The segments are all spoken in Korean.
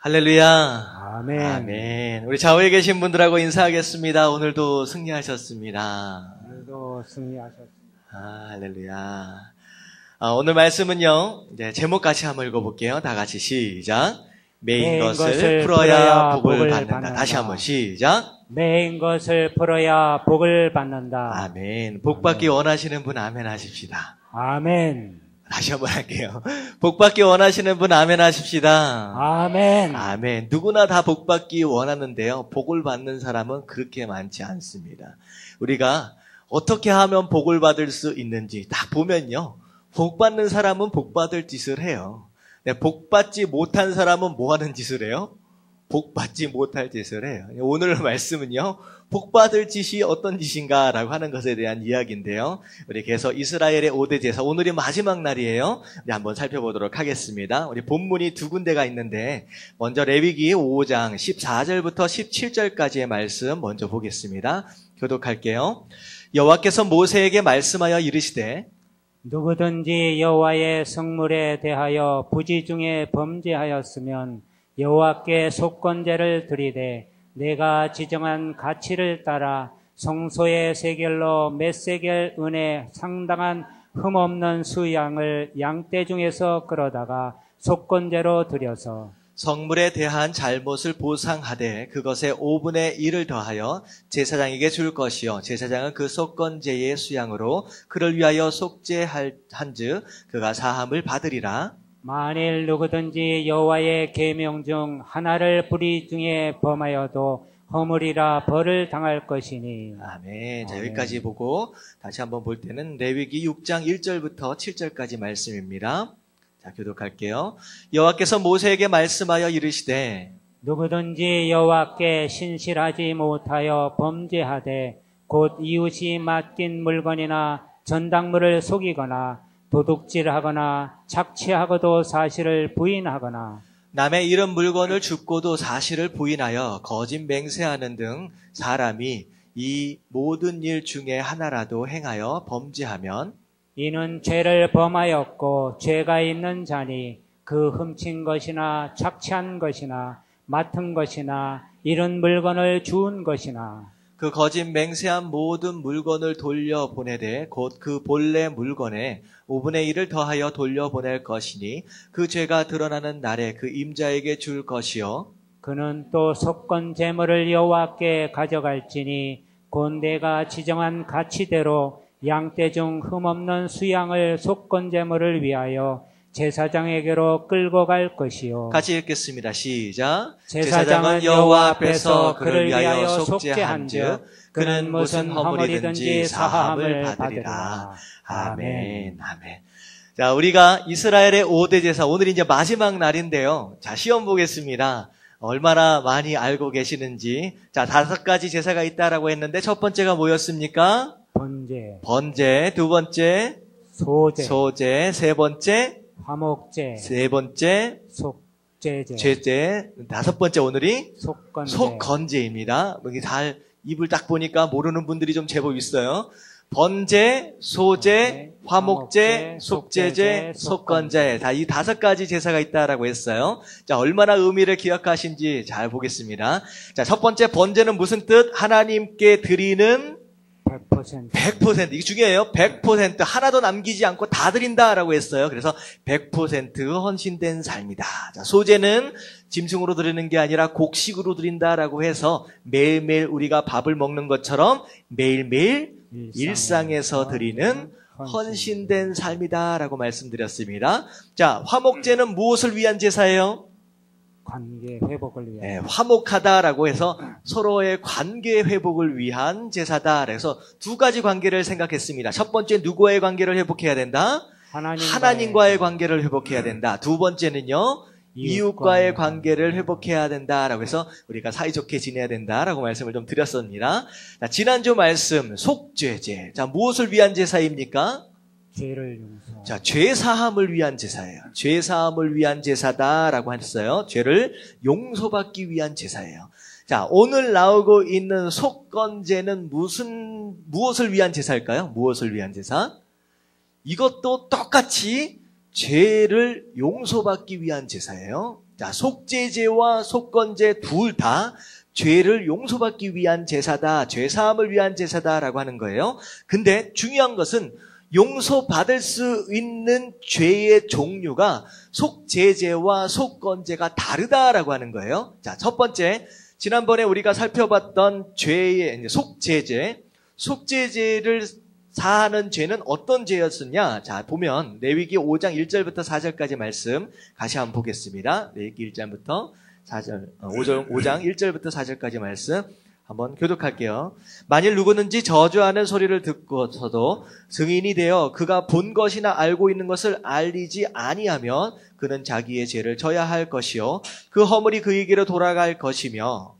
할렐루야. 아멘. 아멘. 우리 좌우에 계신 분들하고 인사하겠습니다. 오늘도 승리하셨습니다. 오늘도 승리하셨습니다. 할렐루야. 오늘 말씀은요, 이제 제목 같이 한번 읽어볼게요. 다 같이 시작. 매인 것을 풀어야 복을 받는다. 다시 한번 시작. 매인 것을 풀어야 복을 받는다. 아멘. 복 받기 원하시는 분 아멘 하십시다. 아멘. 다시 한번 할게요. 복 받기 원하시는 분 아멘 하십시다. 아멘. 아멘. 누구나 다 복 받기 원하는데요. 복을 받는 사람은 그렇게 많지 않습니다. 우리가 어떻게 하면 복을 받을 수 있는지 딱 보면요. 복 받는 사람은 복 받을 짓을 해요. 복 받지 못한 사람은 뭐 하는 짓을 해요? 복 받지 못할 짓을 해요. 오늘 말씀은요. 복 받을 짓이 어떤 짓인가라고 하는 것에 대한 이야기인데요. 우리 계속 이스라엘의 5대 제사, 오늘이 마지막 날이에요. 우리 한번 살펴보도록 하겠습니다. 우리 본문이 두 군데가 있는데 먼저 레위기 5장 14절부터 17절까지의 말씀 먼저 보겠습니다. 교독할게요. 여호와께서 모세에게 말씀하여 이르시되 누구든지 여호와의 성물에 대하여 부지 중에 범죄하였으면 여호와께 속건제를 드리되 내가 지정한 가치를 따라 성소의 세겔로 몇 세겔 은에 상당한 흠없는 수양을 양떼 중에서 끌어다가 속건제로 드려서 성물에 대한 잘못을 보상하되 그것에 5분의 1을 더하여 제사장에게 줄 것이요 제사장은 그 속건제의 수양으로 그를 위하여 속죄한즉 그가 사함을 받으리라. 만일 누구든지 여호와의 계명 중 하나를 불의 중에 범하여도 허물이라 벌을 당할 것이니. 아멘. 자, 아멘. 여기까지 보고 다시 한번 볼 때는 레위기 6장 1절부터 7절까지 말씀입니다. 자, 교독할게요. 여호와께서 모세에게 말씀하여 이르시되 누구든지 여호와께 신실하지 못하여 범죄하되 곧 이웃이 맡긴 물건이나 전당물을 속이거나 도둑질하거나 착취하고도 사실을 부인하거나 남의 잃은 물건을 줍고도 사실을 부인하여 거짓 맹세하는 등 사람이 이 모든 일 중에 하나라도 행하여 범죄하면 이는 죄를 범하였고 죄가 있는 자니 그 훔친 것이나 착취한 것이나 맡은 것이나 잃은 물건을 주운 것이나 그 거짓 맹세한 모든 물건을 돌려보내되 곧 그 본래 물건에 5분의 1을 더하여 돌려보낼 것이니 그 죄가 드러나는 날에 그 임자에게 줄 것이요 그는 또 속건 제물을 여호와께 가져갈지니 곧 내가 지정한 가치대로 양떼 중 흠없는 수양을 속건 제물을 위하여 제사장에게로 끌고 갈 것이요. 같이 읽겠습니다. 시작. 제사장은 여호와 앞에서 그를 위하여 속죄한즉 그는 무슨 허물이든지 사함을 받으리라. 아멘. 아멘. 자, 우리가 이스라엘의 5대 제사, 오늘 이제 마지막 날인데요. 자, 시험 보겠습니다. 얼마나 많이 알고 계시는지. 자, 5가지 제사가 있다라고 했는데 첫 번째가 뭐였습니까? 번제. 두 번째 소제. 세 번째 화목제. 세 번째 속죄제. 죄제. 다섯 번째 오늘이 속건제. 속건제입니다. 여기 잘 입을 딱 보니까 모르는 분들이 좀 제법 있어요. 번제, 소제, 화목제, 속죄제, 속건제. 다 이 5가지 제사가 있다라고 했어요. 자, 얼마나 의미를 기억하신지 잘 보겠습니다. 자, 첫 번째 번제는 무슨 뜻? 하나님께 드리는 100%. 이게 중요해요. 100% 하나도 남기지 않고 다 드린다라고 했어요. 그래서 100% 헌신된 삶이다. 자, 소제는 짐승으로 드리는 게 아니라 곡식으로 드린다라고 해서 매일매일 우리가 밥을 먹는 것처럼 매일매일 일상에서 드리는 헌신된 삶이다라고 말씀드렸습니다. 자, 화목제는 무엇을 위한 제사예요? 관계 회복을 위한. 네, 화목하다라고 해서 서로의 관계 회복을 위한 제사다. 그래서 2가지 관계를 생각했습니다. 첫 번째 누구와의 관계를 회복해야 된다? 하나님과의 관계를 회복해야 된다. 두 번째는요. 이웃과의 관계를 회복해야 된다라고 해서 우리가 사이좋게 지내야 된다라고 말씀을 좀 드렸습니다. 자, 지난주 말씀 속죄제. 자, 무엇을 위한 제사입니까? 죄를 용서. 자, 죄 사함을 위한 제사예요. 죄 사함을 위한 제사다라고 했어요. 죄를 용서받기 위한 제사예요. 자, 오늘 나오고 있는 속건제는 무엇을 위한 제사일까요? 무엇을 위한 제사? 이것도 똑같이 죄를 용서받기 위한 제사예요. 자, 속죄제와 속건제 둘 다 죄를 용서받기 위한 제사다, 죄사함을 위한 제사다라고 하는 거예요. 근데 중요한 것은 용서받을 수 있는 죄의 종류가 속죄제와 속건제가 다르다라고 하는 거예요. 자, 첫 번째, 지난번에 우리가 살펴봤던 죄의 속죄제, 속죄제를 사하는 죄는 어떤 죄였었냐? 자, 보면 레위기 5장 1절부터 4절까지 말씀 다시 한번 보겠습니다. 레위기 1장부터 4절, 5장 1절부터 4절까지 말씀 한번 교독할게요. 만일 누구든지 저주하는 소리를 듣고서도 증인이 되어 그가 본 것이나 알고 있는 것을 알리지 아니하면 그는 자기의 죄를 져야 할 것이요 그 허물이 그에게로 돌아갈 것이며,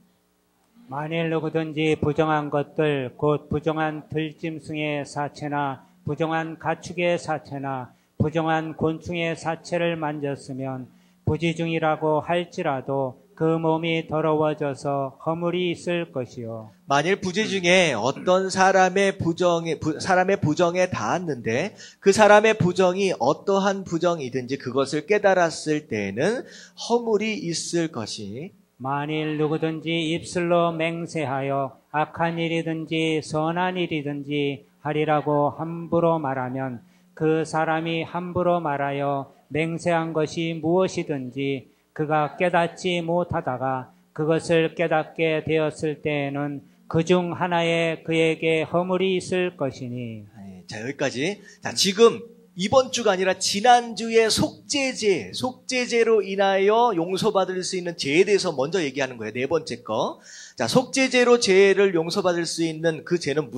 만일 누구든지 부정한 것들 곧 부정한 들짐승의 사체나 부정한 가축의 사체나 부정한 곤충의 사체를 만졌으면 부지중이라고 할지라도 그 몸이 더러워져서 허물이 있을 것이요. 만일 부재 중에 어떤 사람의 부정에 닿았는데 그 사람의 부정이 어떠한 부정이든지 그것을 깨달았을 때에는 허물이 있을 것이, 만일 누구든지 입술로 맹세하여 악한 일이든지 선한 일이든지 하리라고 함부로 말하면 그 사람이 함부로 말하여 맹세한 것이 무엇이든지 그가 깨닫지 못하다가 그것을 깨닫게 되었을 때에는 그중 하나에 그에게 허물이 있을 것이니. 자, 여기까지. 자, 지금 이번 주가 아니라 지난주에 속죄제로 인하여 용서받을 수 있는 죄에 대해서 먼저 얘기하는 거예요. 네 번째 거. 자, 속죄제로 죄를 용서받을 수 있는 그 죄는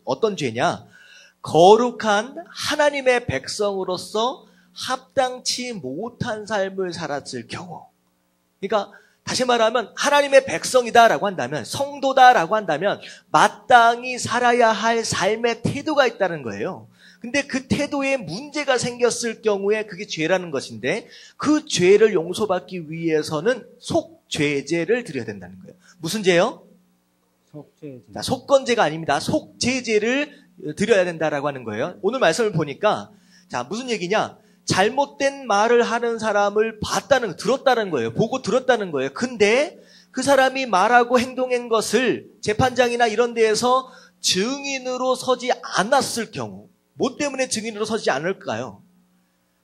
어떤 죄냐? 거룩한 하나님의 백성으로서 합당치 못한 삶을 살았을 경우. 그러니까 다시 말하면 하나님의 백성이다라고 한다면, 성도다라고 한다면 마땅히 살아야 할 삶의 태도가 있다는 거예요. 근데 그 태도에 문제가 생겼을 경우에 그게 죄라는 것인데, 그 죄를 용서받기 위해서는 속죄제를 드려야 된다는 거예요. 무슨 죄요? 속죄제. 자, 속건제가 아닙니다. 속죄제를 드려야 된다라고 하는 거예요. 오늘 말씀을 보니까, 자, 무슨 얘기냐? 잘못된 말을 하는 사람을 들었다는 거예요. 보고 들었다는 거예요. 근데 그 사람이 말하고 행동한 것을 재판장이나 이런 데에서 증인으로 서지 않았을 경우, 뭐 때문에 증인으로 서지 않을까요?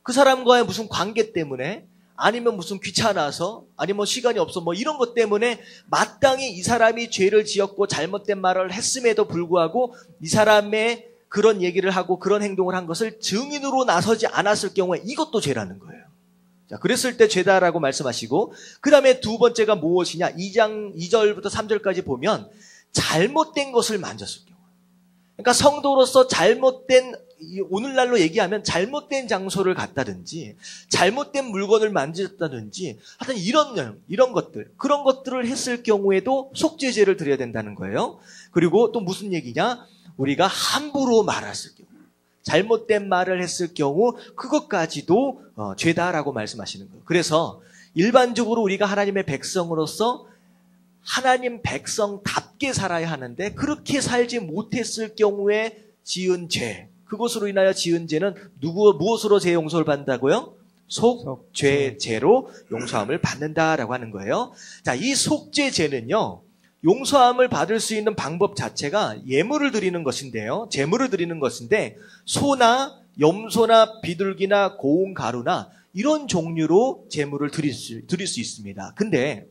그 사람과의 무슨 관계 때문에, 아니면 무슨 귀찮아서, 아니면 시간이 없어, 뭐 이런 것 때문에 마땅히 이 사람이 죄를 지었고 잘못된 말을 했음에도 불구하고 이 사람의 그런 얘기를 하고 그런 행동을 한 것을 증인으로 나서지 않았을 경우에 이것도 죄라는 거예요. 자, 그랬을 때 죄다라고 말씀하시고, 그 다음에 두 번째가 무엇이냐? 2장 2절부터 3절까지 보면 잘못된 것을 만졌을 경우. 그러니까 성도로서 잘못된, 오늘날로 얘기하면 잘못된 장소를 갔다든지 잘못된 물건을 만졌다든지 하여튼 이런 것들, 그런 것들을 했을 경우에도 속죄제를 드려야 된다는 거예요. 그리고 또 무슨 얘기냐? 우리가 함부로 말했을 경우, 잘못된 말을 했을 경우 그것까지도 죄다라고 말씀하시는 거예요. 그래서 일반적으로 우리가 하나님의 백성으로서 하나님 백성답게 살아야 하는데 그렇게 살지 못했을 경우에 지은 죄, 그것으로 인하여 지은 죄는 무엇으로 죄 용서를 받는다고요? 속죄제로 용서함을 받는다라고 하는 거예요. 자, 이 속죄제는요, 용서함을 받을 수 있는 방법 자체가 예물을 드리는 것인데요. 제물을 드리는 것인데 소나 염소나 비둘기나 고운 가루나 이런 종류로 제물을 드릴 수 있습니다. 근데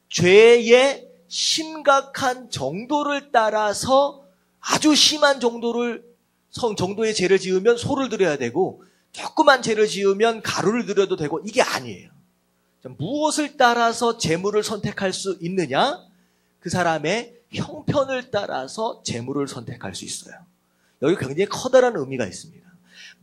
죄의 심각한 정도를 따라서 아주 심한 정도의 죄를 지으면 소를 드려야 되고 조그만 죄를 지으면 가루를 드려도 되고 이게 아니에요. 무엇을 따라서 제물을 선택할 수 있느냐? 그 사람의 형편을 따라서 제물을 선택할 수 있어요. 여기 굉장히 커다란 의미가 있습니다.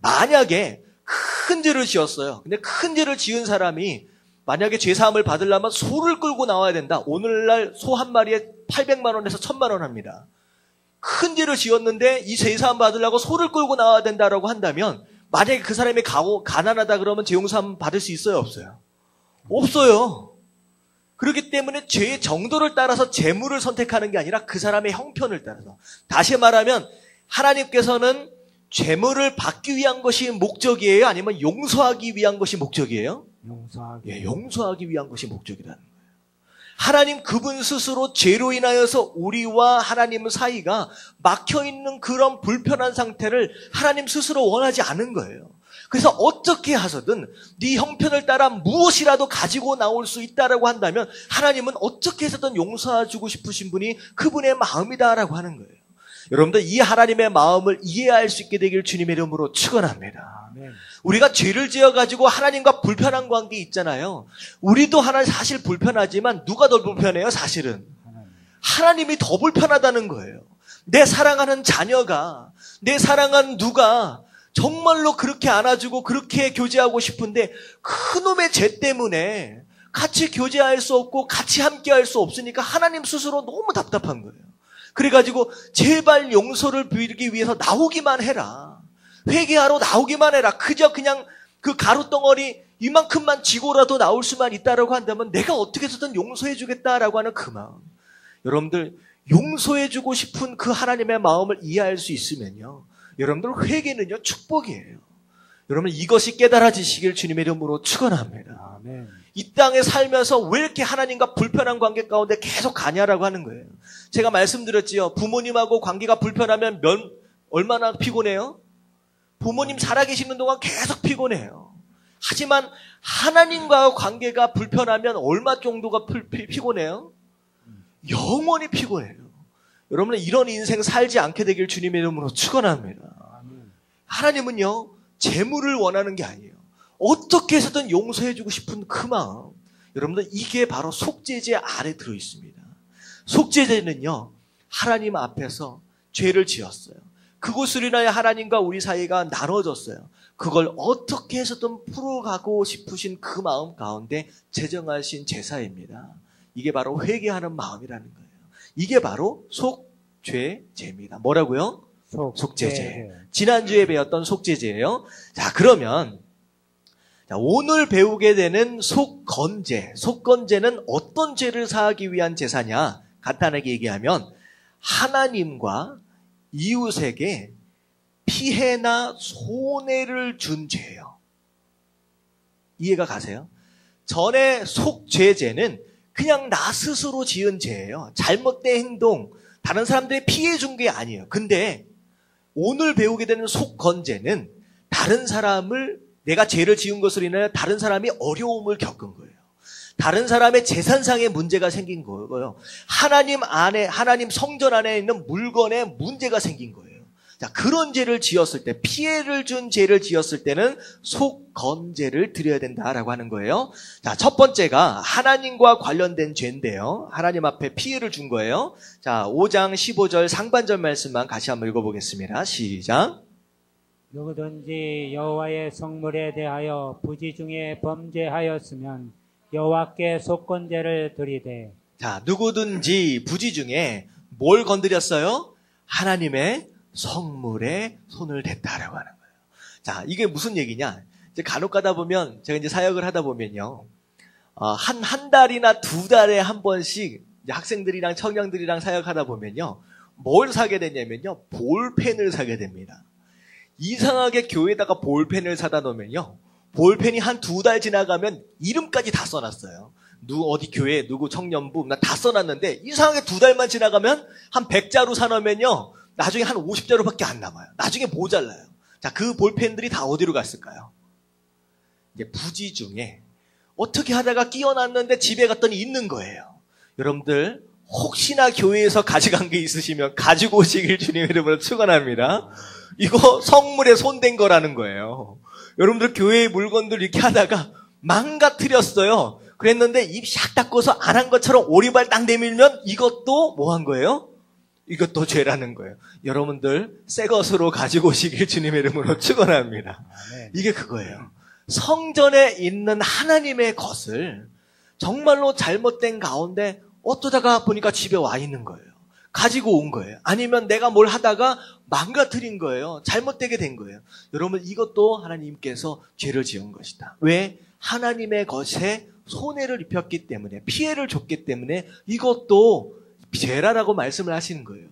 만약에 큰 죄를 지었어요. 근데 큰 죄를 지은 사람이 만약에 죄사함을 받으려면 소를 끌고 나와야 된다. 오늘날 소 한 마리에 800만 원에서 1000만 원 합니다. 큰 죄를 지었는데 이 죄사함 받으려고 소를 끌고 나와야 된다라고 한다면 만약에 그 사람이 가난하다 그러면 죄용서함 받을 수 있어요? 없어요? 없어요. 그렇기 때문에 죄의 정도를 따라서 제물을 선택하는 게 아니라 그 사람의 형편을 따라서. 다시 말하면 하나님께서는 제물을 받기 위한 것이 목적이에요? 아니면 용서하기 위한 것이 목적이에요? 용서하기 위한 것이 목적이라는 거예요. 하나님 그분 스스로 죄로 인하여서 우리와 하나님 사이가 막혀있는 그런 불편한 상태를 하나님 스스로 원하지 않은 거예요. 그래서 어떻게 하서든 네 형편을 따라 무엇이라도 가지고 나올 수 있다라고 한다면 하나님은 어떻게 해서든 용서해주고 싶으신 분이 그분의 마음이다라고 하는 거예요. 여러분들 이 하나님의 마음을 이해할 수 있게 되길 주님의 이름으로 축원합니다. 아멘. 우리가 죄를 지어가지고 하나님과 불편한 관계 있잖아요. 우리도 하나님 사실 불편하지만 누가 더 불편해요? 사실은 하나님이 더 불편하다는 거예요. 내 사랑하는 자녀가, 내 사랑하는 누가 정말로 그렇게 안아주고 그렇게 교제하고 싶은데 그놈의 죄 때문에 같이 교제할 수 없고 같이 함께할 수 없으니까 하나님 스스로 너무 답답한 거예요. 그래가지고 제발 용서를 빌기 위해서 나오기만 해라. 회개하러 나오기만 해라. 그저 그냥 그 가루덩어리 이만큼만 지고라도 나올 수만 있다라고 한다면 내가 어떻게 해서든 용서해주겠다라고 하는 그 마음. 여러분들 용서해주고 싶은 그 하나님의 마음을 이해할 수 있으면요, 여러분들 회개는요 축복이에요. 여러분 이것이 깨달아지시길 주님의 이름으로 축원합니다. 아멘. 이 땅에 살면서 왜 이렇게 하나님과 불편한 관계 가운데 계속 가냐라고 하는 거예요. 제가 말씀드렸지요. 부모님하고 관계가 불편하면 얼마나 피곤해요? 부모님 살아계시는 동안 계속 피곤해요. 하지만 하나님과 관계가 불편하면 얼마 정도가 피곤해요? 영원히 피곤해요. 여러분은 이런 인생 살지 않게 되길 주님의 이름으로 축원합니다. 하나님은요 재물을 원하는 게 아니에요. 어떻게 해서든 용서해주고 싶은 그 마음. 여러분들 이게 바로 속죄제 안에 들어있습니다. 속죄제는요 하나님 앞에서 죄를 지었어요. 그것으로 인하여 하나님과 우리 사이가 나눠졌어요. 그걸 어떻게 해서든 풀어가고 싶으신 그 마음 가운데 제정하신 제사입니다. 이게 바로 회개하는 마음이라는 거예요. 이게 바로 속죄제입니다. 뭐라고요? 속죄제. 지난주에 배웠던 속죄제예요. 자, 그러면 오늘 배우게 되는 속건제. 속건제는 어떤 죄를 사하기 위한 제사냐? 간단하게 얘기하면 하나님과 이웃에게 피해나 손해를 준 죄예요. 이해가 가세요? 전에 속죄제는 그냥 나 스스로 지은 죄예요. 잘못된 행동, 다른 사람들이 피해 준 게 아니에요. 근데 오늘 배우게 되는 속건제는 다른 사람을, 내가 죄를 지은 것으로 인하여 다른 사람이 어려움을 겪은 거예요. 다른 사람의 재산상의 문제가 생긴 거예요. 하나님 성전 안에 있는 물건에 문제가 생긴 거예요. 자, 그런 죄를 지었을 때, 피해를 준 죄를 지었을 때는 속건제를 드려야 된다라고 하는 거예요. 자, 첫 번째가 하나님과 관련된 죄인데요. 하나님 앞에 피해를 준 거예요. 자, 5장 15절 상반절 말씀만 같이 한번 읽어보겠습니다. 시작. 누구든지 여호와의 성물에 대하여 부지 중에 범죄하였으면 여호와께 속건제를 드리되. 자, 누구든지 부지 중에 뭘 건드렸어요? 하나님의 성물에 손을 댔다라고 하는 거예요. 자, 이게 무슨 얘기냐? 이제 간혹 가다 보면, 제가 이제 사역을 하다 보면요, 한 달이나 두 달에 한 번씩 이제 학생들이랑 청년들이랑 사역하다 보면요, 뭘 사게 되냐면요, 볼펜을 사게 됩니다. 이상하게 교회에다가 볼펜을 사다 놓으면요, 볼펜이 한 두 달 지나가면 이름까지 다 써놨어요. 어디 교회, 누구 청년부, 나 다 써놨는데, 이상하게 두 달만 지나가면 한 100자루 사놓으면요, 나중에 한 50자루밖에 안 남아요. 나중에 모자라요. 자, 그 볼펜들이 다 어디로 갔을까요? 이제 부지 중에 어떻게 하다가 끼워놨는데 집에 갔더니 있는 거예요. 여러분들 혹시나 교회에서 가져간 게 있으시면 가지고 오시길 주님의 이름으로 축원합니다. 이거 성물에 손댄 거라는 거예요. 여러분들 교회의 물건들 이렇게 하다가 망가뜨렸어요. 그랬는데 입 샥 닦고서 안 한 것처럼 오리발 딱 내밀면 이것도 뭐 한 거예요? 이것도 죄라는 거예요. 여러분들 새 것으로 가지고 오시길 주님의 이름으로 축원합니다. 이게 그거예요. 성전에 있는 하나님의 것을 정말로 잘못된 가운데 어떠다가 보니까 집에 와 있는 거예요. 가지고 온 거예요. 아니면 내가 뭘 하다가 망가뜨린 거예요. 잘못되게 된 거예요. 여러분 이것도 하나님께서 죄를 지은 것이다. 왜? 하나님의 것에 손해를 입혔기 때문에, 피해를 줬기 때문에 이것도 죄라라고 말씀을 하시는 거예요.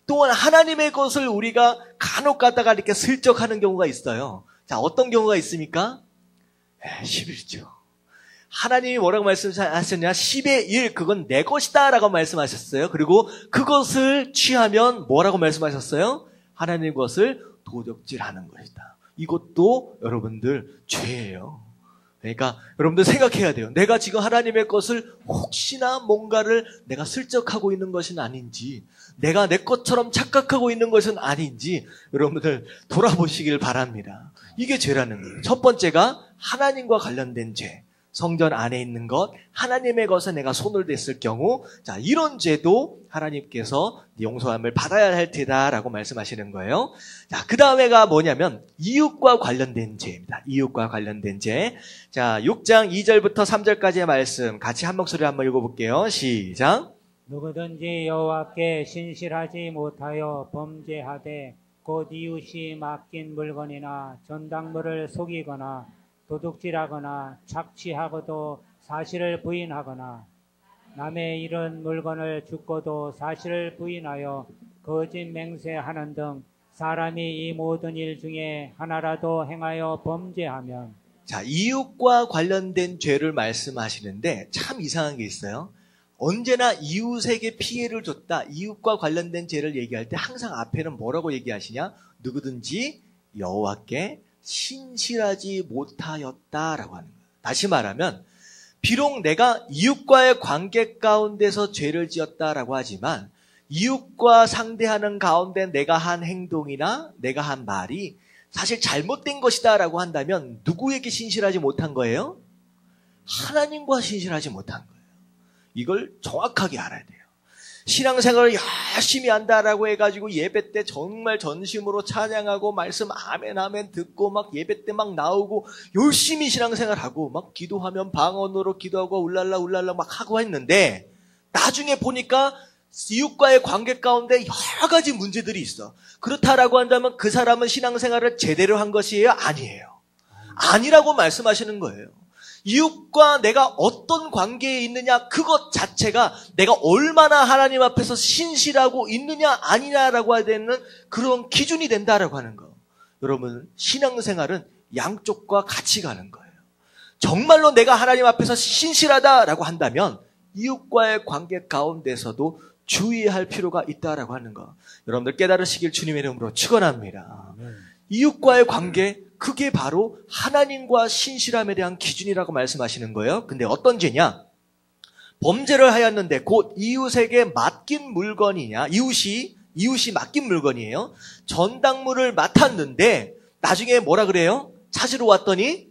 또한 하나님의 것을 우리가 간혹 가다가 이렇게 슬쩍 하는 경우가 있어요. 자, 어떤 경우가 있습니까? 11조. 하나님이 뭐라고 말씀하셨냐? 10의 1, 그건 내 것이다 라고 말씀하셨어요. 그리고 그것을 취하면 뭐라고 말씀하셨어요? 하나님 것을 도적질하는 것이다. 이것도 여러분들 죄예요. 그러니까 여러분들 생각해야 돼요. 내가 지금 하나님의 것을 혹시나 뭔가를 내가 슬쩍하고 있는 것은 아닌지, 내가 내 것처럼 착각하고 있는 것은 아닌지 여러분들 돌아보시길 바랍니다. 이게 죄라는 거예요. 첫 번째가 하나님과 관련된 죄. 성전 안에 있는 것, 하나님의 것에 내가 손을 댔을 경우, 자, 이런 죄도 하나님께서 용서함을 받아야 할 테다라고 말씀하시는 거예요. 자, 그 다음에가 뭐냐면 이웃과 관련된 죄입니다. 이웃과 관련된 죄. 자, 6장 2절부터 3절까지의 말씀 같이 한 목소리로 한번 읽어볼게요. 시작. 누구든지 여호와께 신실하지 못하여 범죄하되 곧 이웃이 맡긴 물건이나 전당물을 속이거나 도둑질하거나 착취하고도 사실을 부인하거나 남의 이런 물건을 줍고도 사실을 부인하여 거짓 맹세하는 등 사람이 이 모든 일 중에 하나라도 행하여 범죄하면. 자, 이웃과 관련된 죄를 말씀하시는데 참 이상한 게 있어요. 언제나 이웃에게 피해를 줬다, 이웃과 관련된 죄를 얘기할 때 항상 앞에는 뭐라고 얘기하시냐? 누구든지 여호와께 신실하지 못하였다라고 하는 거예요. 다시 말하면 비록 내가 이웃과의 관계 가운데서 죄를 지었다라고 하지만 이웃과 상대하는 가운데 내가 한 행동이나 내가 한 말이 사실 잘못된 것이다라고 한다면 누구에게 신실하지 못한 거예요? 하나님과 신실하지 못한 거예요. 이걸 정확하게 알아야 돼요. 신앙생활을 열심히 한다라고 해가지고 예배 때 정말 전심으로 찬양하고 말씀 아멘 아멘 듣고 막 예배 때 막 나오고 열심히 신앙생활하고 막 기도하면 방언으로 기도하고 울랄라 울랄라 막 하고 했는데 나중에 보니까 이웃과의 관계 가운데 여러 가지 문제들이 있어. 그렇다라고 한다면 그 사람은 신앙생활을 제대로 한 것이에요? 아니에요. 아니라고 말씀하시는 거예요. 이웃과 내가 어떤 관계에 있느냐, 그것 자체가 내가 얼마나 하나님 앞에서 신실하고 있느냐 아니냐라고 해야 되는 그런 기준이 된다라고 하는 거. 여러분, 신앙생활은 양쪽과 같이 가는 거예요. 정말로 내가 하나님 앞에서 신실하다라고 한다면 이웃과의 관계 가운데서도 주의할 필요가 있다라고 하는 거. 여러분들 깨달으시길 주님의 이름으로 축원합니다. 이웃과의 관계, 그게 바로 하나님과 신실함에 대한 기준이라고 말씀하시는 거예요. 근데 어떤 죄냐? 범죄를 하였는데 곧 이웃에게 맡긴 물건이냐? 이웃이 맡긴 물건이에요. 전당물을 맡았는데 나중에 뭐라 그래요? 찾으러 왔더니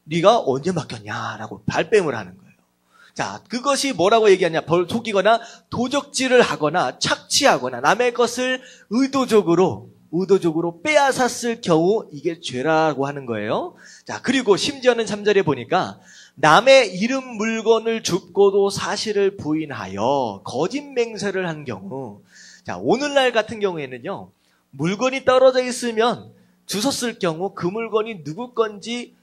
네가 언제 맡겼냐라고 발뺌을 하는 거예요. 자, 그것이 뭐라고 얘기하냐? 속이거나 도적질을 하거나 착취하거나 남의 것을 의도적으로 빼앗았을 경우 이게 죄라고 하는 거예요. 자, 그리고 심지어는 3절에 보니까 남의 잃은 물건을 줍고도 사실을 부인하여 거짓 맹세를 한 경우. 자, 오늘날 같은 경우에는요, 물건이 떨어져 있으면 주웠을 경우 그 물건이 누구 건지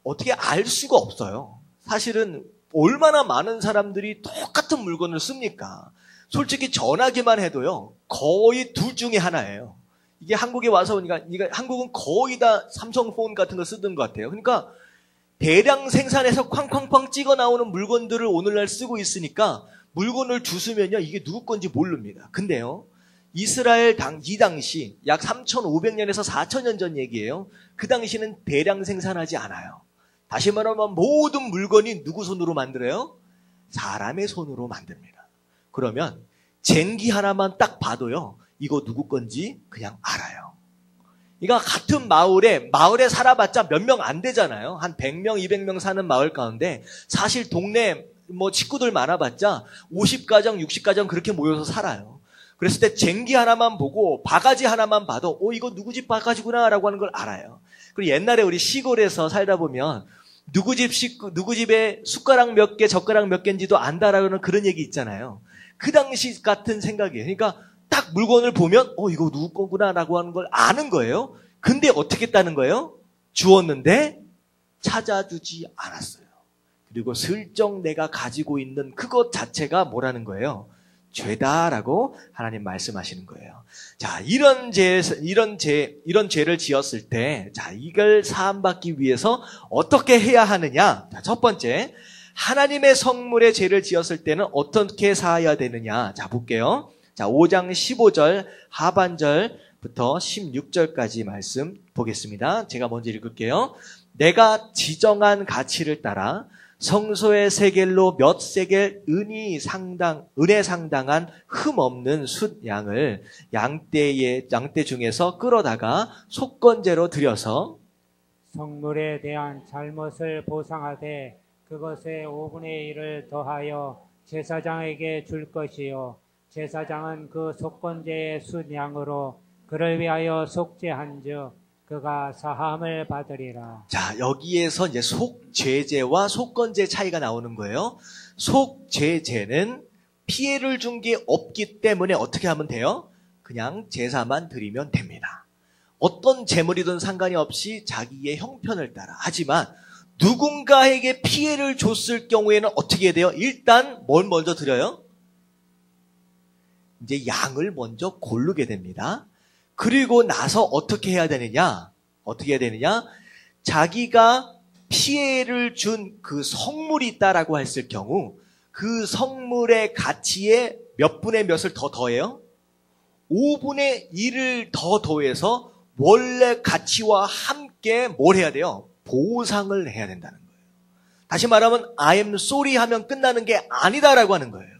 어떻게 알 수가 없어요. 사실은 얼마나 많은 사람들이 똑같은 물건을 씁니까? 솔직히 전화기만 해도요, 거의 둘 중에 하나예요. 이게 한국에 와서 보니까 한국은 거의 다 삼성폰 같은 거 쓰던 것 같아요. 그러니까 대량 생산해서 쾅쾅쾅 찍어 나오는 물건들을 오늘날 쓰고 있으니까 물건을 주스면요, 이게 누구 건지 모릅니다. 근데요, 이스라엘 이 당시 약 3,500년에서 4,000년 전 얘기예요. 그 당시는 대량 생산하지 않아요. 다시 말하면 모든 물건이 누구 손으로 만들어요? 사람의 손으로 만듭니다. 그러면 쟁기 하나만 딱 봐도요, 이거 누구 건지 그냥 알아요. 그러니까 같은 마을에 살아봤자 몇 명 안 되잖아요. 한 100명, 200명 사는 마을 가운데 사실 동네 식구들 많아봤자 50가정, 60가정 그렇게 모여서 살아요. 그랬을 때 쟁기 하나만 보고 바가지 하나만 봐도 이거 누구 집 바가지구나 라고 하는 걸 알아요. 그리고 옛날에 우리 시골에서 살다 보면 누구 집에 숟가락 몇 개, 젓가락 몇 개인지도 안다라는 그런 얘기 있잖아요. 그 당시 같은 생각이에요. 그러니까 딱 물건을 보면 이거 누구 거구나라고 하는 걸 아는 거예요. 근데 어떻게 했다는 거예요? 주었는데 찾아주지 않았어요. 그리고 슬쩍 내가 가지고 있는 그것 자체가 뭐라는 거예요? 죄다라고 하나님 말씀하시는 거예요. 자, 이런 죄를 지었을 때, 자, 이걸 사함받기 위해서 어떻게 해야 하느냐? 자, 첫 번째, 하나님의 성물에 죄를 지었을 때는 어떻게 사해야 되느냐. 자, 볼게요. 자, 5장 15절 하반절부터 16절까지 말씀 보겠습니다. 제가 먼저 읽을게요. 내가 지정한 가치를 따라 성소의 세겔로 몇 세겔 은혜 상당한 흠 없는 숫 양을 양떼 중에서 끌어다가 속건제로 드려서 성물에 대한 잘못을 보상하되 그것의 5분의 1을 더하여 제사장에게 줄 것이요 제사장은 그 속건제의 숫 양으로 그를 위하여 속죄한즉 그가 사함을 받으리라. 자, 여기에서 이제 속죄제와 속건제 차이가 나오는 거예요. 속죄제는 피해를 준 게 없기 때문에 어떻게 하면 돼요? 그냥 제사만 드리면 됩니다. 어떤 제물이든 상관이 없이 자기의 형편을 따라. 하지만 누군가에게 피해를 줬을 경우에는 어떻게 해야 돼요? 일단 뭘 먼저 드려요? 이제 양을 먼저 고르게 됩니다. 그리고 나서 어떻게 해야 되느냐? 어떻게 해야 되느냐? 자기가 피해를 준 그 성물이 있다라고 했을 경우 그 성물의 가치에 몇 분의 몇을 더 더해요? 5분의 1을 더 더해서 원래 가치와 함께 뭘 해야 돼요? 보상을 해야 된다는 거예요. 다시 말하면 I am sorry 하면 끝나는 게 아니다라고 하는 거예요.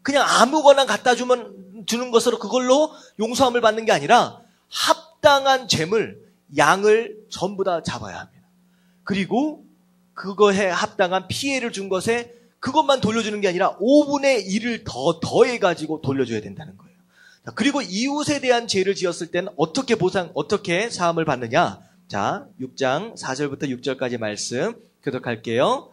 그냥 아무거나 갖다 주는 것으로 그걸로 용서함을 받는 게 아니라 합당한 재물, 양을 전부 다 잡아야 합니다. 그리고 그거에 합당한 피해를 준 것에 그것만 돌려주는 게 아니라 5분의 1을 더 더해가지고 돌려줘야 된다는 거예요. 그리고 이웃에 대한 죄를 지었을 때는 어떻게 사함을 받느냐? 자, 6장 4절부터 6절까지 말씀 교독할게요.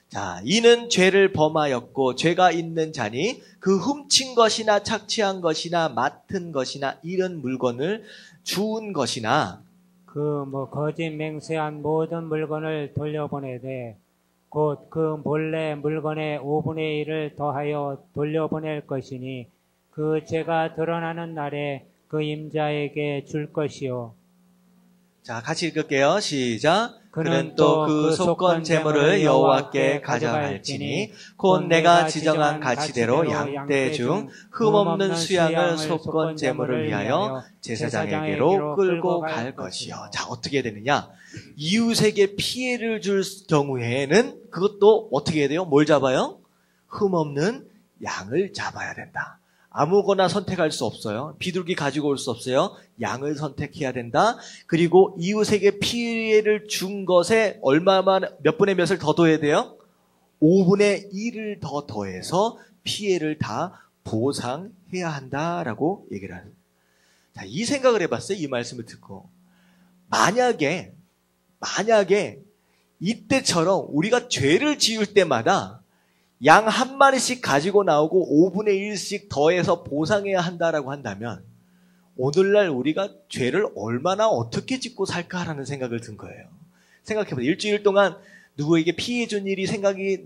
자, 이는 죄를 범하였고 죄가 있는 자니 그 훔친 것이나 착취한 것이나 맡은 것이나 잃은 물건을 주운 것이나 거짓 맹세한 모든 물건을 돌려보내되 곧 그 본래 물건의 5분의 1을 더하여 돌려보낼 것이니 그 죄가 드러나는 날에 그 임자에게 줄 것이요. 자, 같이 읽을게요. 시작. 그는 또 그 속건 제물을 여호와께 가져갈지니 곧 내가 지정한 가치대로 양떼 중 흠없는 수양을 속건 제물을 위하여 제사장에게로 끌고 갈 것이요. 자, 어떻게 되느냐? 이웃에게 피해를 줄 경우에는 그것도 어떻게 해야 돼요? 뭘 잡아요? 흠없는 양을 잡아야 된다. 아무거나 선택할 수 없어요. 비둘기 가지고 올 수 없어요. 양을 선택해야 된다. 그리고 이웃에게 피해를 준 것에 몇 분의 몇을 더 더해야 돼요? 5분의 1을 더 더해서 피해를 다 보상해야 한다라고 얘기를 하는. 자, 이 생각을 해봤어요. 이 말씀을 듣고. 만약에 이때처럼 우리가 죄를 지을 때마다 양 한 마리씩 가지고 나오고 5분의 1씩 더해서 보상해야 한다라고 한다면 오늘날 우리가 죄를 얼마나 어떻게 짓고 살까라는 생각을 든 거예요. 생각해보세요. 일주일 동안 누구에게 피해 준 일이 생각이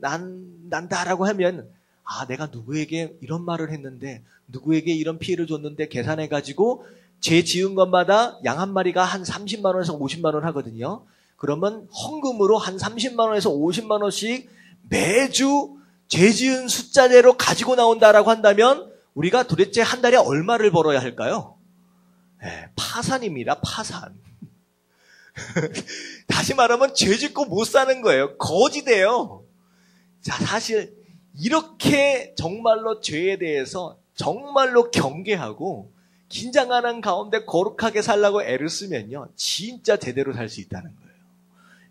난다라고 하면 내가 누구에게 이런 말을 했는데 누구에게 이런 피해를 줬는데 계산해가지고 죄 지은 것마다 양 한 마리가 한 30만 원에서 50만 원 하거든요. 그러면 헌금으로 한 30만 원에서 50만 원씩 매주 죄 지은 숫자대로 가지고 나온다라고 한다면 우리가 도대체 한 달에 얼마를 벌어야 할까요? 네, 파산입니다. 파산. 다시 말하면 죄 짓고 못 사는 거예요. 거지돼요. 자, 사실 이렇게 정말로 죄에 대해서 정말로 경계하고 긴장하는 가운데 거룩하게 살라고 애를 쓰면요. 진짜 제대로 살 수 있다는 거예요.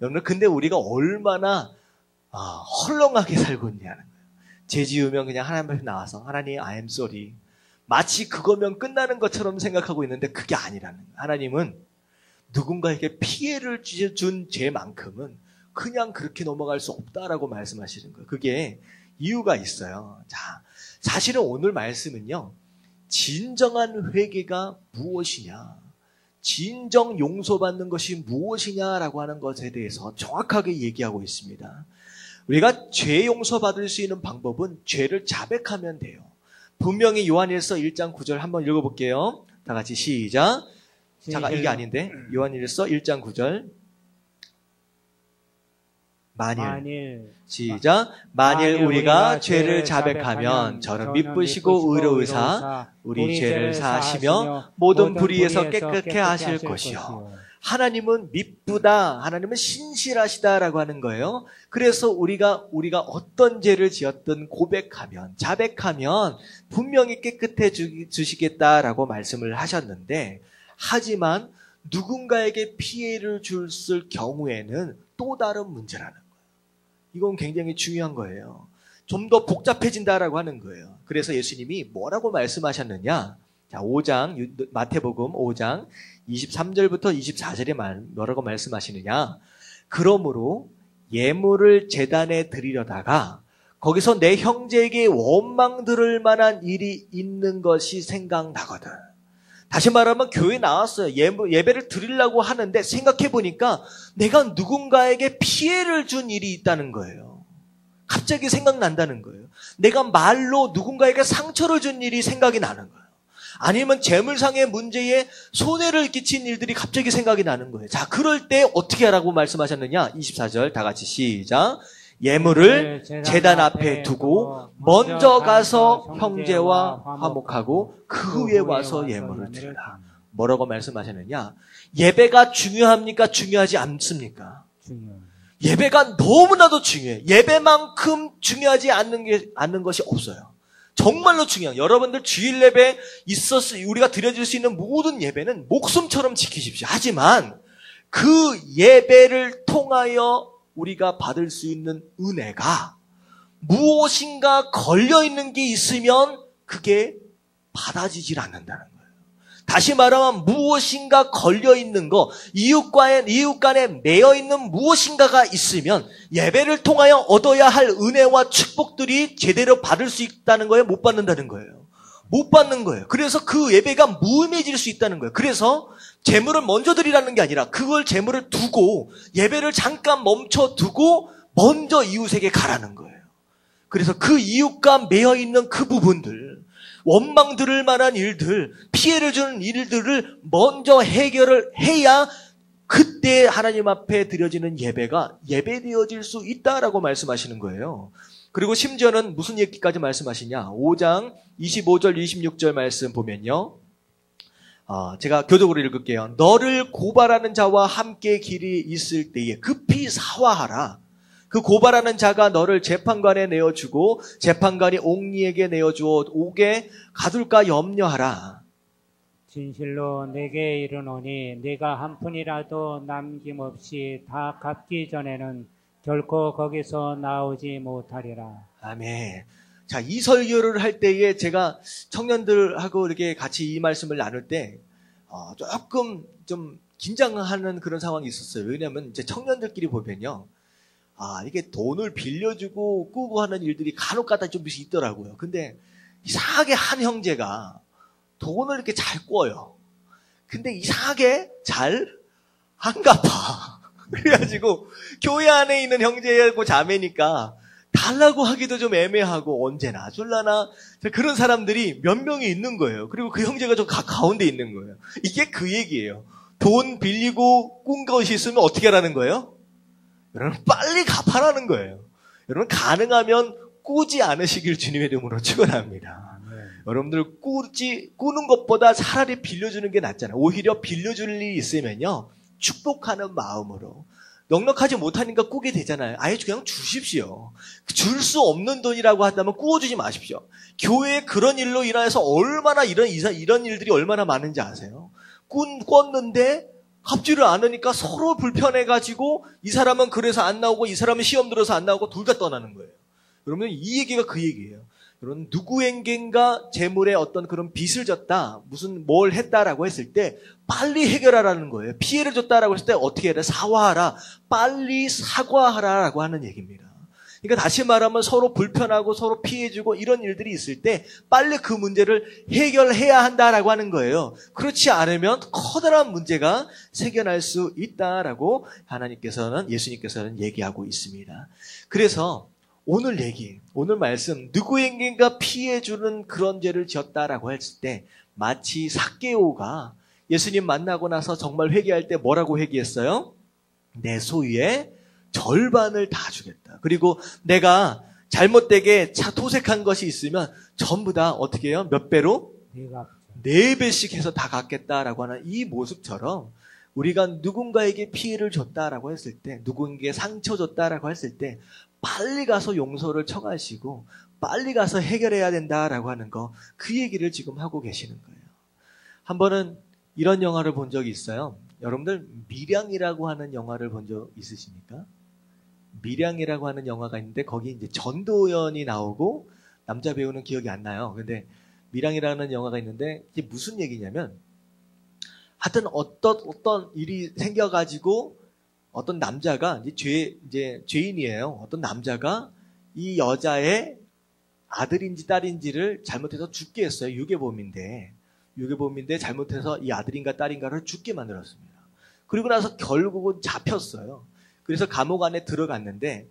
여러분, 근데 우리가 얼마나 헐렁하게 살고 있냐는 거예요. 죄 지으면 그냥 하나님 앞에 나와서 하나님 I am sorry. 마치 그거면 끝나는 것처럼 생각하고 있는데 그게 아니라는 거예요. 하나님은 누군가에게 피해를 준 죄만큼은 그냥 그렇게 넘어갈 수 없다라고 말씀하시는 거예요. 그게 이유가 있어요. 자, 사실은 오늘 말씀은요. 진정한 회개가 무엇이냐, 진정 용서받는 것이 무엇이냐라고 하는 것에 대해서 정확하게 얘기하고 있습니다. 우리가 죄 용서받을 수 있는 방법은 죄를 자백하면 돼요. 분명히 요한일서 1장 9절 한번 읽어볼게요. 다 같이 시작. 잠깐, 이게 아닌데 요한일서 1장 9절. 만일 시작. 만일 우리가 죄를 자백하면 저는 미쁘시고 의로우사 우리 죄를 사하시며 모든 불의에서 깨끗게 하실 것이요. 하나님은 미쁘다, 하나님은 신실하시다라고 하는 거예요. 그래서 우리가 어떤 죄를 지었든 고백하면, 자백하면 분명히 깨끗해 주시겠다라고 말씀을 하셨는데, 하지만 누군가에게 피해를 줬을 경우에는 또 다른 문제라는 거예요. 이건 굉장히 중요한 거예요. 좀 더 복잡해진다라고 하는 거예요. 그래서 예수님이 뭐라고 말씀하셨느냐? 자, 5장, 마태복음 5장 23절부터 24절에 뭐라고 말씀하시느냐? 그러므로 예물을 제단에 드리려다가 거기서 내 형제에게 원망 들을 만한 일이 있는 것이 생각나거든. 다시 말하면 교회 나왔어요. 예배를 드리려고 하는데 생각해 보니까 내가 누군가에게 피해를 준 일이 있다는 거예요. 갑자기 생각난다는 거예요. 내가 말로 누군가에게 상처를 준 일이 생각이 나는 거예요. 아니면 재물상의 문제에 손해를 끼친 일들이 갑자기 생각이 나는 거예요. 자, 그럴 때 어떻게 하라고 말씀하셨느냐? 24절 다 같이 시작. 예물을 제단 앞에 두고 먼저 가서 형제와 화목하고 그 후에 와서 예물을 드리라. 뭐라고 말씀하셨느냐? 예배가 중요합니까? 중요하지 않습니까? 예배가 너무나도 중요해요. 예배만큼 중요하지 않는 것이 없어요. 정말로 중요해요. 여러분들 주일 예배 우리가 드려줄 수 있는 모든 예배는 목숨처럼 지키십시오. 하지만 그 예배를 통하여 우리가 받을 수 있는 은혜가 무엇인가 걸려있는 게 있으면 그게 받아지질 않는다는 거예요. 다시 말하면 무엇인가 걸려있는 거, 이웃 간에 매여있는 무엇인가가 있으면 예배를 통하여 얻어야 할 은혜와 축복들이 제대로 받을 수 있다는 거예요? 못 받는다는 거예요? 못 받는 거예요. 그래서 그 예배가 무의미해질 수 있다는 거예요. 그래서 재물을 먼저 드리라는 게 아니라 그걸 재물을 두고 예배를 잠깐 멈춰두고 먼저 이웃에게 가라는 거예요. 그래서 그 이웃과 매여있는 그 부분들, 원망 들을 만한 일들, 피해를 주는 일들을 먼저 해결을 해야 그때 하나님 앞에 드려지는 예배가 예배되어질 수 있다라고 말씀하시는 거예요. 그리고 심지어는 무슨 얘기까지 말씀하시냐? 5장 25절 26절 말씀 보면요. 제가 교독으로 읽을게요. 너를 고발하는 자와 함께 길이 있을 때에 급히 사화하라. 그 고발하는 자가 너를 재판관에 내어주고 재판관이 옥리에게 내어주어 옥에 가둘까 염려하라. 진실로 내게 이르노니 네가 한 푼이라도 남김없이 다 갚기 전에는 결코 거기서 나오지 못하리라. 아멘. 자, 이 설교를 할 때에 제가 청년들하고 이렇게 같이 이 말씀을 나눌 때 조금 좀 긴장하는 그런 상황이 있었어요. 왜냐하면 이제 청년들끼리 보면요. 이게 돈을 빌려주고 꾸고 하는 일들이 간혹가다 좀 있더라고요. 근데 이상하게 한 형제가 돈을 이렇게 잘 꿔요. 근데 이상하게 잘 안 갚아. 그래가지고 교회 안에 있는 형제고 자매니까 달라고 하기도 좀 애매하고 언제나 줄라나 그런 사람들이 몇 명이 있는 거예요. 그리고 그 형제가 좀 가운데 있는 거예요. 이게 그 얘기예요. 돈 빌리고 꾼 것이 있으면 어떻게 하라는 거예요? 여러분 빨리 갚아라는 거예요. 여러분 가능하면 꾸지 않으시길 주님의 이름으로 축원합니다. 여러분들 꾸는 것보다 차라리 빌려주는 게 낫잖아요. 오히려 빌려줄 일이 있으면요. 축복하는 마음으로. 넉넉하지 못하니까 꾸게 되잖아요. 아예 그냥 주십시오. 줄 수 없는 돈이라고 한다면 꾸어주지 마십시오. 교회에 그런 일로 인해서 얼마나 이런 일들이 얼마나 많은지 아세요? 꿨는데 갚지를 않으니까 서로 불편해가지고 이 사람은 그래서 안 나오고 이 사람은 시험 들어서 안 나오고 둘 다 떠나는 거예요. 여러분 이 얘기가 그 얘기예요. 여러분 누구에겐가 재물에 어떤 그런 빚을 졌다, 무슨 뭘 했다라고 했을 때 빨리 해결하라는 거예요. 피해를 줬다라고 했을 때 어떻게 해야 돼? 사과하라. 빨리 사과하라라고 하는 얘기입니다. 그러니까 다시 말하면 서로 불편하고 서로 피해주고 이런 일들이 있을 때 빨리 그 문제를 해결해야 한다라고 하는 거예요. 그렇지 않으면 커다란 문제가 생겨날 수 있다라고 예수님께서는 얘기하고 있습니다. 그래서 오늘 말씀, 누구에겐가 피해주는 그런 죄를 지었다라고 했을 때 마치 삭개오가 예수님 만나고 나서 정말 회개할 때 뭐라고 회개했어요? 내 소유의 절반을 다 주겠다. 그리고 내가 잘못되게 토색한 것이 있으면 전부 다 어떻게 해요? 몇 배로? 4배씩 해서 다 갚겠다라고 하는 이 모습처럼 우리가 누군가에게 피해를 줬다라고 했을 때, 누군가에게 상처 줬다라고 했을 때 빨리 가서 용서를 청하시고 빨리 가서 해결해야 된다라고 하는 거, 그 얘기를 지금 하고 계시는 거예요. 한 번은 이런 영화를 본 적이 있어요. 여러분들 밀양이라고 하는 영화를 본 적 있으십니까? 밀양이라고 하는 영화가 있는데 거기 이제 전도연이 나오고 남자 배우는 기억이 안 나요. 근데 밀양이라는 영화가 있는데 이게 무슨 얘기냐면 하여튼 어떤 일이 생겨가지고 어떤 남자가 이제 죄인이에요. 어떤 남자가 이 여자의 아들인지 딸인지를 잘못해서 죽게 했어요. 유괴범인데 잘못해서 이 아들인가 딸인가를 죽게 만들었습니다. 그리고 나서 결국은 잡혔어요. 그래서 감옥 안에 들어갔는데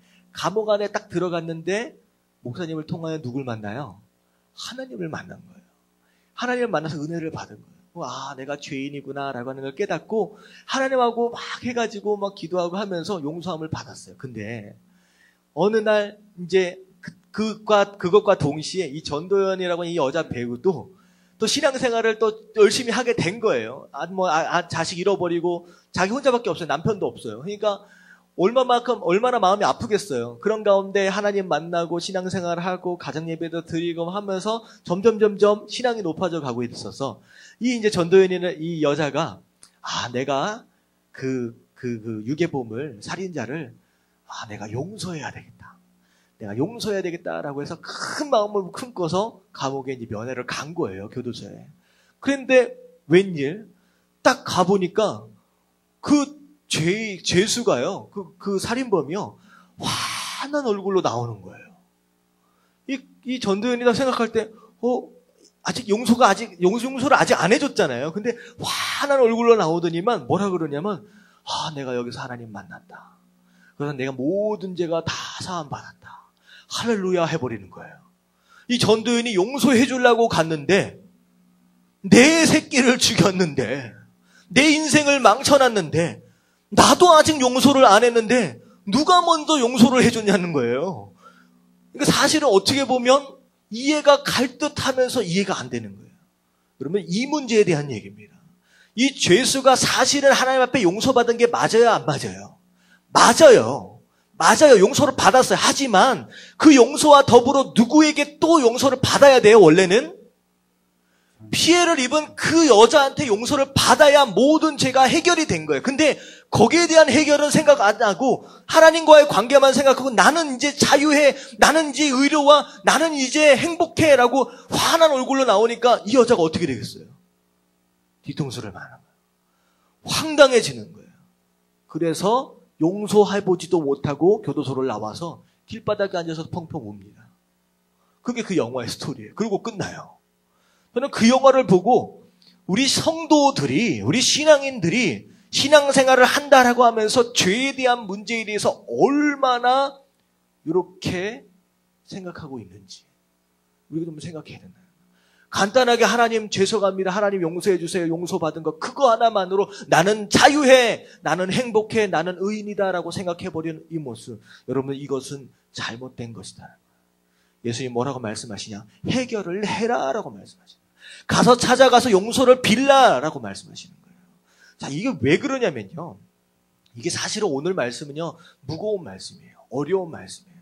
목사님을 통하여 누굴 만나요? 하나님을 만난 거예요. 하나님을 만나서 은혜를 받은 거예요. 아, 내가 죄인이구나 라고 하는 걸 깨닫고 하나님하고 막 해가지고 막 기도하고 하면서 용서함을 받았어요. 근데 어느 날 이제 그것과 동시에 이 전도연이라고 하는 이 여자 배우도 또 신앙생활을 또 열심히 하게 된 거예요. 자식 잃어버리고 자기 혼자밖에 없어요. 남편도 없어요. 그러니까 얼마나 마음이 아프겠어요. 그런 가운데 하나님 만나고 신앙생활을 하고 가정예배도 드리고 하면서 점점 신앙이 높아져 가고 있어서 이 이제 전도연이는 이 여자가 내가 그 유괴범을 살인자를 내가 용서해야 되겠다라고 해서 큰 마음을 품고서 감옥에 이제 면회를 간 거예요. 교도소에. 그런데 웬일 딱 가보니까 죄수가요. 그 살인범이요. 환한 얼굴로 나오는 거예요. 이 전도연이다 생각할 때, 용서를 아직 안 해줬잖아요. 근데 환한 얼굴로 나오더니만 뭐라 그러냐면, 내가 여기서 하나님 만났다. 그래서 내가 모든 죄가 다 사함받았다. 할렐루야 해버리는 거예요. 이 전도연이 용서해 주려고 갔는데, 내 새끼를 죽였는데, 내 인생을 망쳐놨는데, 나도 아직 용서를 안 했는데 누가 먼저 용서를 해줬냐는 거예요. 그러니까 사실은 어떻게 보면 이해가 갈 듯하면서 이해가 안 되는 거예요. 그러면 이 문제에 대한 얘기입니다. 이 죄수가 사실은 하나님 앞에 용서받은 게 맞아요, 안 맞아요? 맞아요. 용서를 받았어요. 하지만 그 용서와 더불어 누구에게 또 용서를 받아야 돼요, 원래는? 피해를 입은 그 여자한테 용서를 받아야 모든 죄가 해결이 된 거예요. 근데 거기에 대한 해결은 생각 안 하고 하나님과의 관계만 생각하고 나는 이제 자유해, 나는 이제 의로와, 나는 이제 행복해 라고 환한 얼굴로 나오니까 이 여자가 어떻게 되겠어요? 뒤통수를 맞는 거예요. 황당해지는 거예요. 그래서 용서해보지도 못하고 교도소를 나와서 길바닥에 앉아서 펑펑 웁니다. 그게 그 영화의 스토리예요. 그리고 끝나요. 저는 그 영화를 보고 우리 성도들이, 우리 신앙인들이 신앙생활을 한다라고 하면서 죄에 대한 문제에 대해서 얼마나 이렇게 생각하고 있는지 우리가 좀 생각해야 된다. 간단하게 하나님 죄송합니다. 하나님 용서해 주세요. 용서받은 거 그거 하나만으로 나는 자유해, 나는 행복해, 나는 의인이다라고 생각해버리는 이 모습, 여러분 이것은 잘못된 것이다. 예수님 뭐라고 말씀하시냐? 해결을 해라라고 말씀하시냐. 가서 찾아가서 용서를 빌라라고 말씀하시는 거예요. 자, 이게 왜 그러냐면요. 이게 사실은 오늘 말씀은요, 무거운 말씀이에요. 어려운 말씀이에요.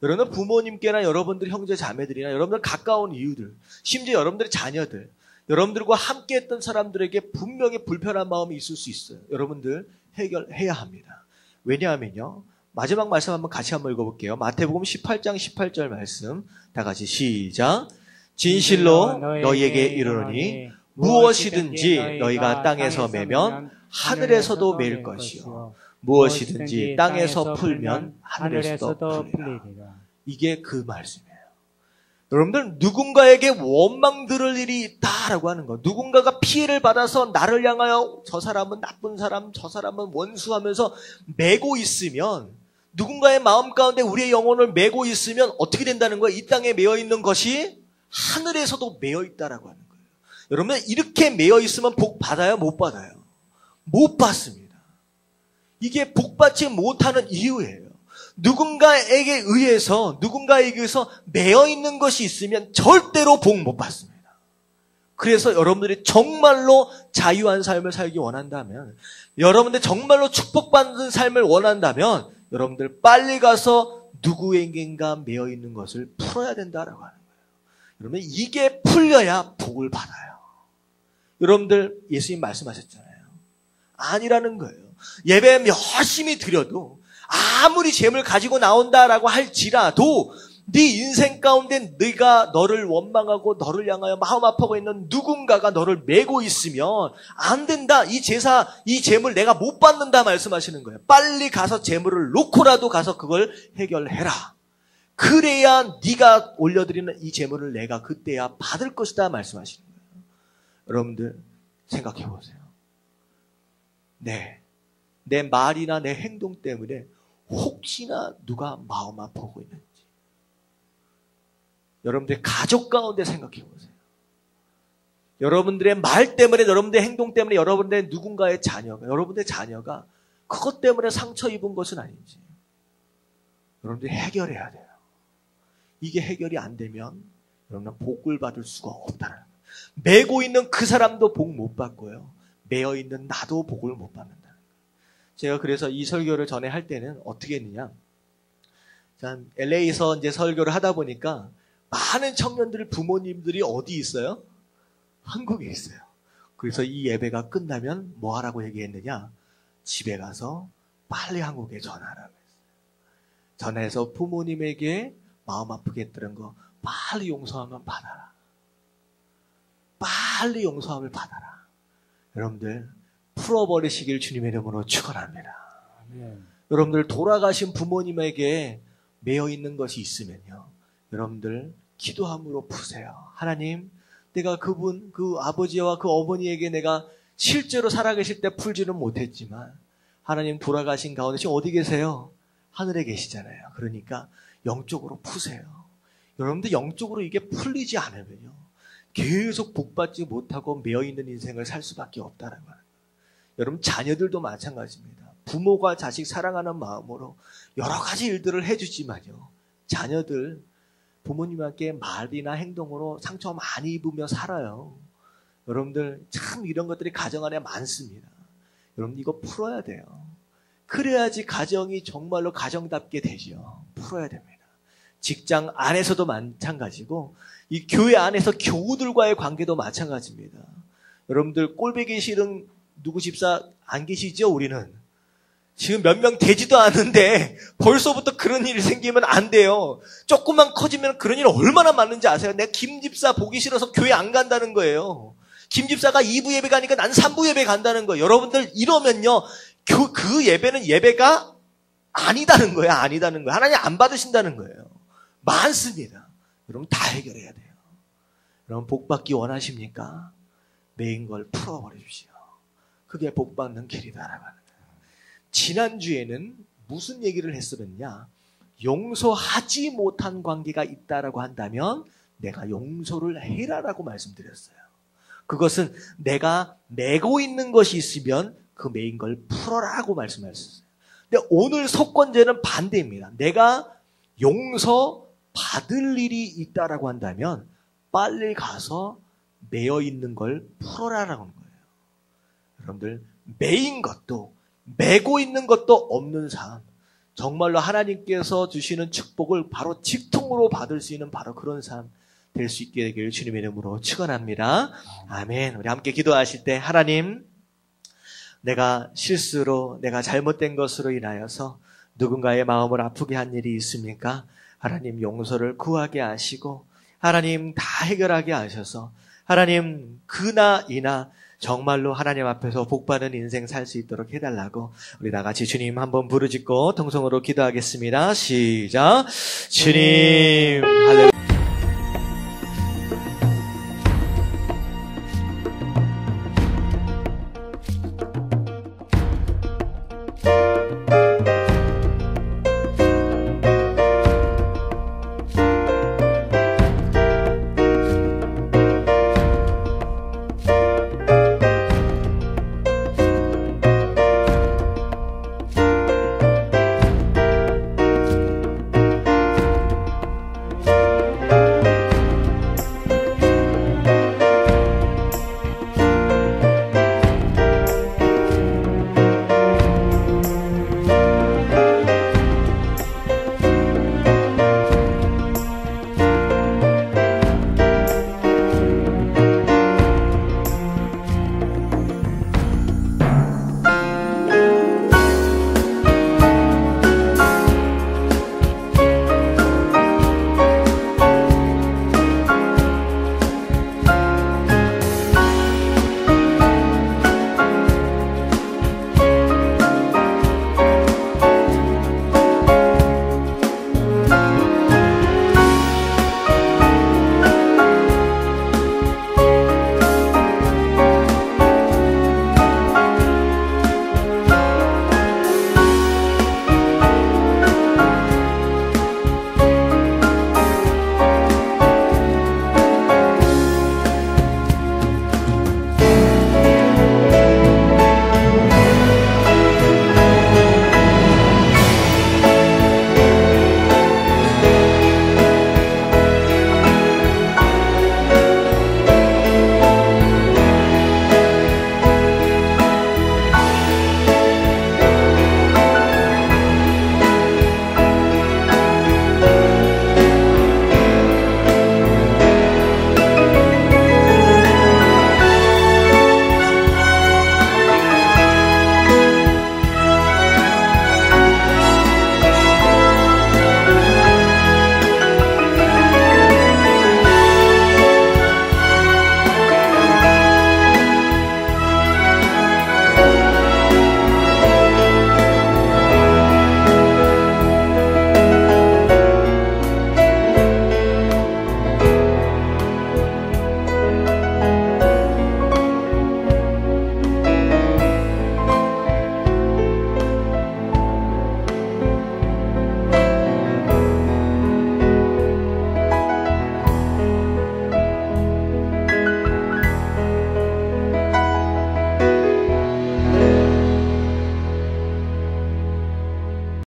여러분 부모님께나 여러분들 형제 자매들이나 여러분들 가까운 이웃들, 심지어 여러분들의 자녀들, 여러분들과 함께 했던 사람들에게 분명히 불편한 마음이 있을 수 있어요. 여러분들 해결해야 합니다. 왜냐하면요. 마지막 말씀 한번 같이 한번 읽어볼게요. 마태복음 18장 18절 말씀 다 같이 시작. 진실로 너희에게 이르노니 무엇이든지 너희가 땅에서 매면 하늘에서도 매일 것이요 무엇이든지 땅에서 풀면 하늘에서도 풀리리라. 이게 그 말씀이에요. 여러분들 누군가에게 원망 들을 일이 있다라고 하는 거, 누군가가 피해를 받아서 나를 향하여 저 사람은 나쁜 사람, 저 사람은 원수하면서 매고 있으면, 누군가의 마음 가운데 우리의 영혼을 매고 있으면 어떻게 된다는 거예요? 이 땅에 매어 있는 것이 하늘에서도 매어 있다라고 하는 거예요. 여러분 이렇게 매어 있으면 복 받아요? 못 받아요? 못 받습니다. 이게 복받지 못하는 이유예요. 누군가에게 의해서 매여 있는 것이 있으면 절대로 복 못 받습니다. 그래서 여러분들이 정말로 자유한 삶을 살기 원한다면, 여러분들 정말로 축복받는 삶을 원한다면, 여러분들 빨리 가서 누구에겐가 매여 있는 것을 풀어야 된다라고 하는 거예요. 여러분, 이게 풀려야 복을 받아요. 여러분들 예수님 말씀하셨잖아요. 아니라는 거예요. 예배 열심히 드려도 아무리 재물 가지고 나온다라고 할지라도 네 인생 가운데 네가 너를 원망하고 너를 향하여 마음 아파하고 있는 누군가가 너를 메고 있으면 안 된다. 이 제사, 이 재물 내가 못 받는다 말씀하시는 거예요. 빨리 가서 재물을 놓고라도 가서 그걸 해결해라. 그래야 네가 올려드리는 이 재물을 내가 그때야 받을 것이다 말씀하시는 거예요. 여러분들 생각해 보세요. 내 말이나 내 행동 때문에 혹시나 누가 마음 아파하고 있는지. 여러분들의 가족 가운데 생각해 보세요. 여러분들의 말 때문에, 여러분들의 행동 때문에, 여러분들의 누군가의 자녀가, 여러분들의 자녀가 그것 때문에 상처 입은 것은 아닌지. 여러분들이 해결해야 돼요. 이게 해결이 안 되면 여러분은 복을 받을 수가 없다는 거예요. 메고 있는 그 사람도 복 못 받고요. 메어 있는 나도 복을 못 받는다는 거예요. 제가 그래서 이 설교를 전에 할 때는 어떻게 했느냐. LA에서 이제 설교를 하다 보니까 많은 청년들, 부모님들이 어디 있어요? 한국에 있어요. 그래서 이 예배가 끝나면 뭐 하라고 얘기했느냐? 집에 가서 빨리 한국에 전화하라고 했어요. 전화해서 부모님에게 마음 아프게 했던 거 빨리 용서하면 받아라. 빨리 용서함을 받아라. 여러분들 풀어버리시길 주님의 이름으로 축원합니다. 여러분들 돌아가신 부모님에게 매여 있는 것이 있으면요. 여러분들 기도함으로 푸세요. 하나님, 내가 그 아버지와 그 어머니에게 내가 실제로 살아계실 때 풀지는 못했지만 하나님 돌아가신 가운데 지금 어디 계세요? 하늘에 계시잖아요. 그러니까 영적으로 푸세요. 여러분들 영적으로 이게 풀리지 않으면요. 계속 복받지 못하고 매여있는 인생을 살 수밖에 없다는 거예요. 여러분 자녀들도 마찬가지입니다. 부모가 자식 사랑하는 마음으로 여러 가지 일들을 해주지만요. 자녀들 부모님께 말이나 행동으로 상처 많이 입으며 살아요. 여러분들 참 이런 것들이 가정 안에 많습니다. 여러분 이거 풀어야 돼요. 그래야지 가정이 정말로 가정답게 되죠. 풀어야 됩니다. 직장 안에서도 마찬가지고 이 교회 안에서 교우들과의 관계도 마찬가지입니다. 여러분들 꼴보기 싫은 누구 집사 안 계시죠? 우리는 지금 몇 명 되지도 않은데 벌써부터 그런 일이 생기면 안 돼요. 조금만 커지면 그런 일 얼마나 많은지 아세요? 내가 김 집사 보기 싫어서 교회 안 간다는 거예요. 김 집사가 2부 예배 가니까 난 3부 예배 간다는 거예요. 여러분들 이러면요. 그 예배는 예배가 아니다는 거예요. 아니다는 거예요. 하나님 안 받으신다는 거예요. 많습니다. 여러분 다 해결해야 돼요. 여러분 복 받기 원하십니까? 매인 걸 풀어버리십시오. 그게 복 받는 길이다라고 하는 거예요. 지난주에는 무슨 얘기를 했었냐? 용서하지 못한 관계가 있다라고 한다면 내가 용서를 해라라고 말씀드렸어요. 그것은 내가 메고 있는 것이 있으면 그 메인 걸 풀어라고 말씀하셨어요. 근데 오늘 속건제는 반대입니다. 내가 용서 받을 일이 있다라고 한다면 빨리 가서 메어 있는 걸 풀어라라고 하는 거예요. 여러분들 메인 것도 메고 있는 것도 없는 삶, 정말로 하나님께서 주시는 축복을 바로 직통으로 받을 수 있는 바로 그런 삶 될 수 있게 되기를 주님의 이름으로 축원합니다. 아멘. 우리 함께 기도하실 때 하나님, 내가 실수로 내가 잘못된 것으로 인하여서 누군가의 마음을 아프게 한 일이 있습니까? 하나님 용서를 구하게 하시고 하나님 다 해결하게 하셔서 하나님 그나 이나 정말로 하나님 앞에서 복받는 인생 살 수 있도록 해달라고 우리 다 같이 주님 한번 부르짖고 통성으로 기도하겠습니다. 시작. 주님 할렐루야.